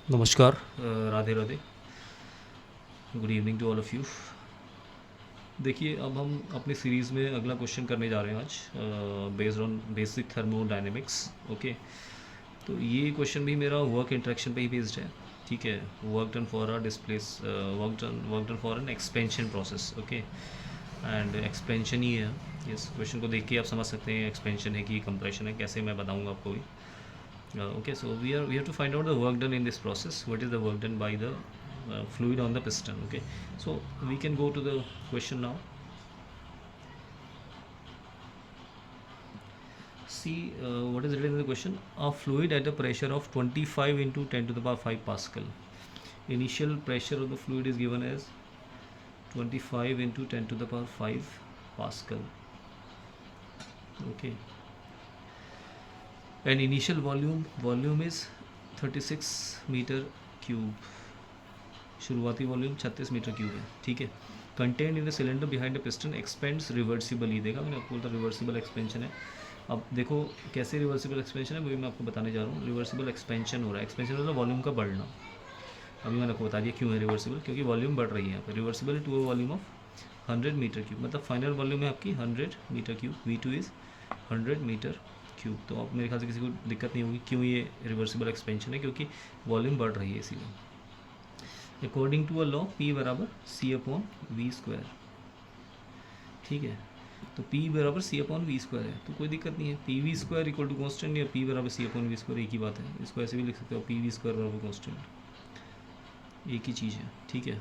नमस्कार, Radhe Radhe. Good evening to all of you. देखिए, अब हम अपनी सीरीज़ में अगला क्वेश्चन करने जा रहे हैं आज, based on basic thermodynamics. Okay, तो ये क्वेश्चन भी मेरा वर्क इंटरेक्शन पे ही बेस्ड है। ठीक है, work done for a displace work done for an expansion process. Okay, and expansion ही है। इस क्वेश्चन को देख के आप समझ सकते हैं एक्सपेंशन है कि कंप्रेशन है, कैसे मैं बताऊंगा आपको भी। Okay, so we have to find out the work done in this process. What is the work done by the fluid on the piston? Okay, so we can go to the question now. See, what is written in the question: a fluid at a pressure of 25 into 10 to the power 5 Pascal. Initial pressure of the fluid is given as 25 into 10 to the power 5 Pascal. Okay, and initial volume is 36 meter cube. शुरुआती volume 36 metre cube है। ठीक है, content in the cylinder behind the piston expends reversibly. देखा मैंने आपको बोला reversible expansion है। अब देखो कैसे रिवर्सिबल एक्सपेंशन है, वो भी मैं आपको बताने जा रहा हूँ। रिवर्सिबल एक्सपेंशन हो रहा है, एक्सपेंशन मतलब वॉल्यूम का बढ़ना। अभी मैंने आपको बता दिया क्यों है रिवर्सिबल, क्योंकि वॉल्यूम बढ़ रही है यहाँ पर। Reversible to a volume of 100 meter cube, मतलब फाइनल वॉल्यूम है आपकी 100 meter cube. V2 is 100 meter cube. तो अब मेरे ख्याल से किसी को दिक्कत नहीं होगी क्यों ये रिवर्सिबल एक्सपेंशन है, क्योंकि वॉल्यूम बढ़ रही है इसीलिए। According to a law P बराबर C/V²। ठीक है, तो P बराबर C/V² है, तो कोई दिक्कत नहीं है। PV² इक्वल टू कॉन्स्टेंट या P बराबर C/V² एक ही बात है। इसको ऐसे भी लिख सकते हो PV² बराबर कॉन्स्टेंट, एक ही चीज़ है। ठीक है,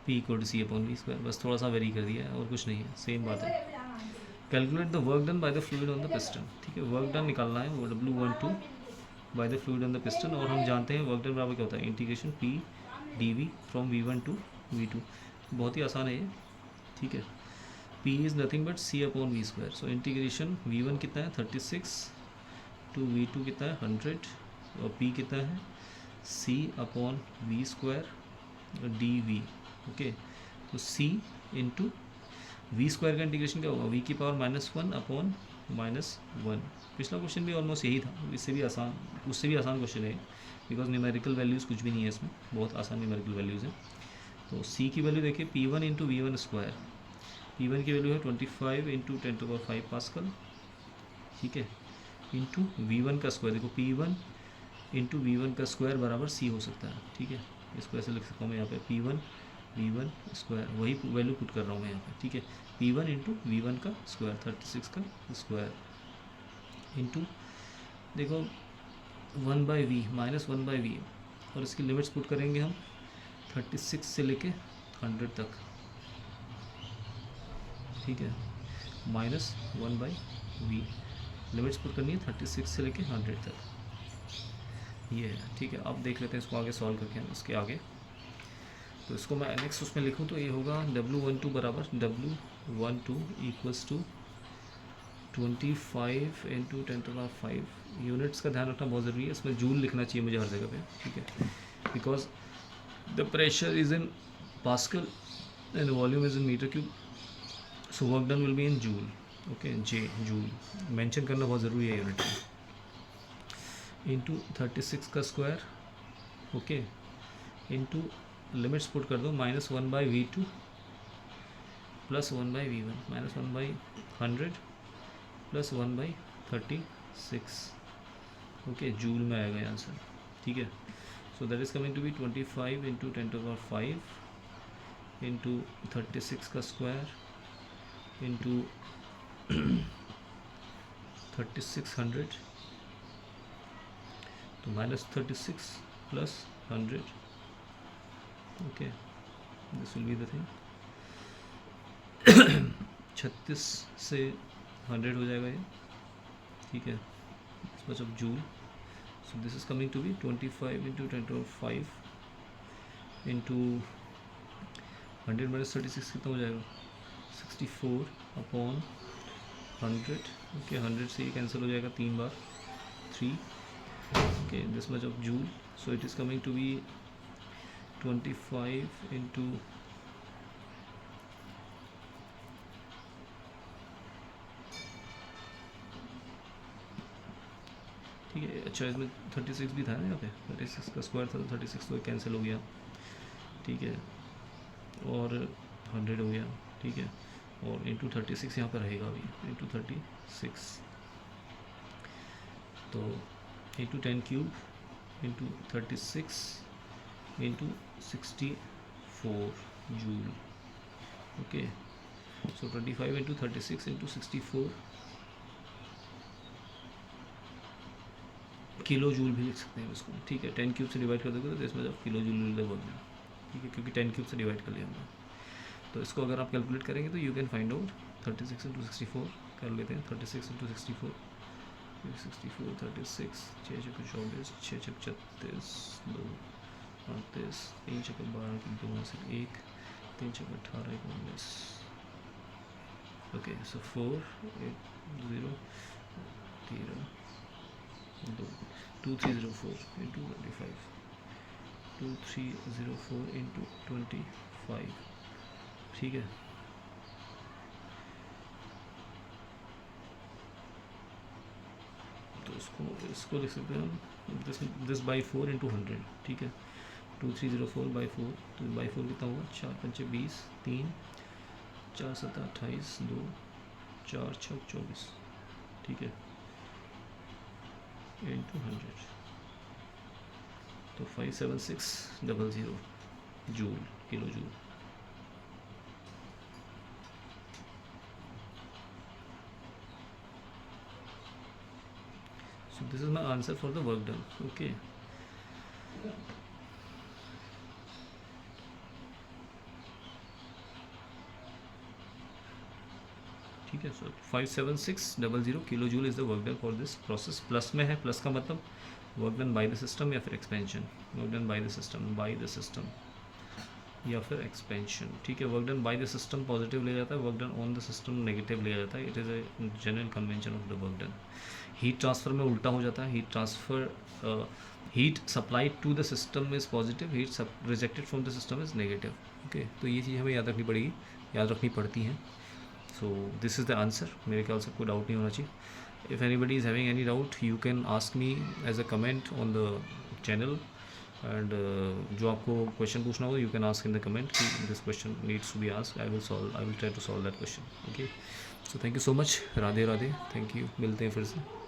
P इक्वल टू C/V², बस थोड़ा सा वेरी कर दिया है और कुछ नहीं है, सेम बात है। Calculate the work done by the fluid on the piston. ठीक है, वर्क डन निकालना है वो W12 by the fluid on the piston, और हम जानते हैं वर्क डन बराबर क्या होता है, integration P dV from V1 to V2। बहुत ही आसान है ये। ठीक है, P is nothing but C/V²। So integration V1 कितना है 36 टू V2 कितना है 100, और P कितना है C/V² dV। ओके, तो C इंटू V² का इंटीग्रेशन क्या होगा, V की पावर -1/-1। पिछला क्वेश्चन भी ऑलमोस्ट यही था, इससे भी आसान, उससे भी आसान क्वेश्चन है, बिकॉज न्यूमेरिकल वैल्यूज़ कुछ भी नहीं है इसमें, बहुत आसान न्यूमेरिकल वैल्यूज़ हैं। तो C की वैल्यू देखिए P1 इंटू V1²। P1 की वैल्यू है 25 इंटू 10⁵ पास्कल। ठीक है, इंटू V1 का स्क्वायर। देखो P1 इंटू V1 का स्क्वायर बराबर C हो सकता है। ठीक है, इसको ऐसे लिख सकता हूँ मैं यहाँ पे P1 V1², वही वैल्यू पुट कर रहा हूँ मैं यहाँ पे। ठीक है, P1 इंटू V1 का स्क्वायर 36 का स्क्वायर, इंटू देखो 1/V -1/V, और इसकी लिमिट्स पुट करेंगे हम 36 से लेके 100 तक। ठीक है, -1/V, लिमिट्स पुट करनी है 36 से लेके 100 तक, ये है। ठीक है, अब देख लेते हैं इसको आगे सॉल्व करके हम इसके आगे। तो इसको मैं नेक्स्ट उसमें लिखूँ तो ये होगा W12 बराबर W12 equals to 25 into 10⁵। Units का ध्यान रखना बहुत ज़रूरी है, इसमें जूल लिखना चाहिए मुझे हर जगह पे। ठीक है, because the pressure is in pascal and volume is in metre cube, so work done will be in joule. Okay, J joule mention करना बहुत ज़रूरी है यूनिट में। इंटू 36 का square, okay, into limits put कर दो -1/V2 plus 1/V1, -1/100 plus 1/36। Okay, joule में आएगा आंसर। ठीक है, so that is coming to be 25 into 10⁵ into 36 का स्क्वायर इंटू 3600, तो -36 plus 100। Okay, this will be the thing. 36 से 100 हो जाएगा ये। ठीक है, much of joule. So this is coming to be 25 into 10⁵ into 100 -36 कितना हो जाएगा 64/100। ओके, 100 से ये कैंसिल हो जाएगा 3 बार 3। Okay, this much of joule. So it is coming to be 25 into ठीक है, अच्छा इसमें 36 भी था ना यहाँ पे, 36 का स्क्वायर था तो 36 तो कैंसिल हो गया, ठीक है, और 100 हो गया, ठीक है, और इंटू 36 यहाँ पर रहेगा अभी, इंटू 36, तो into 10 cube into 36 into 64 joule, okay, so 25 into 36 into 64 kilo joule भी लिख सकते हैं इसको, ठीक है। 10 क्यूब से डिवाइड कर दोगे तो इसमें जब किलो जूल मिल जाएगा, ठीक है, क्योंकि 10 क्यूब से डिवाइड कर लिया हमने। तो इसको अगर आप कैलकुलेट करेंगे तो you can find out 36 into 64 कर लेते हैं, 36 इंटू 64 64 36 6 छक 24 6 छक 36 2 38 3 छक 12 की 2 से 1 3 छक 18 19, ओके, सो 4 8 0 13 2 2304 इंटू 25 2304 इंटू 25, ठीक है। तो इसको लिख सकते हैं हम दिस बाई 4 इंटू 100, ठीक है, 2304 बाई 4, तो बाई 4 कितना हुआ, 4 पंचे 20 3 4 7 28 2 4 6 24, ठीक है, इंटू 100, तो 57600 joule, kilo joule. So this is my answer for the work done, okay. ठीक है, sir 57600 kilo joule is the work done for this process. Plus में है, प्लस का मतलब work done by the system या फिर expansion, work done by the system या फिर एक्सपेंशन, ठीक है। Work done by the system positive ले जाता है, work done on the system negative ले जाता है। It is a general convention of the work done. Heat transfer में उल्टा हो जाता है, heat transfer heat supply to the system is positive, heat rejected from the system is negative, okay. तो ये चीज़ हमें याद रखनी पड़ेगी, याद रखनी पड़ती हैं। So this is the answer. मेरे ख्याल से कोई डाउट नहीं होना चाहिए। If anybody is having any doubt you can ask me as a comment on the channel, and जो आपको क्वेश्चन पूछना हो you can ask in the comment कि this question needs to be ask, I will try to solve that question, okay. So thank you so much, Radhe Radhe, thank you, मिलते हैं फिर से।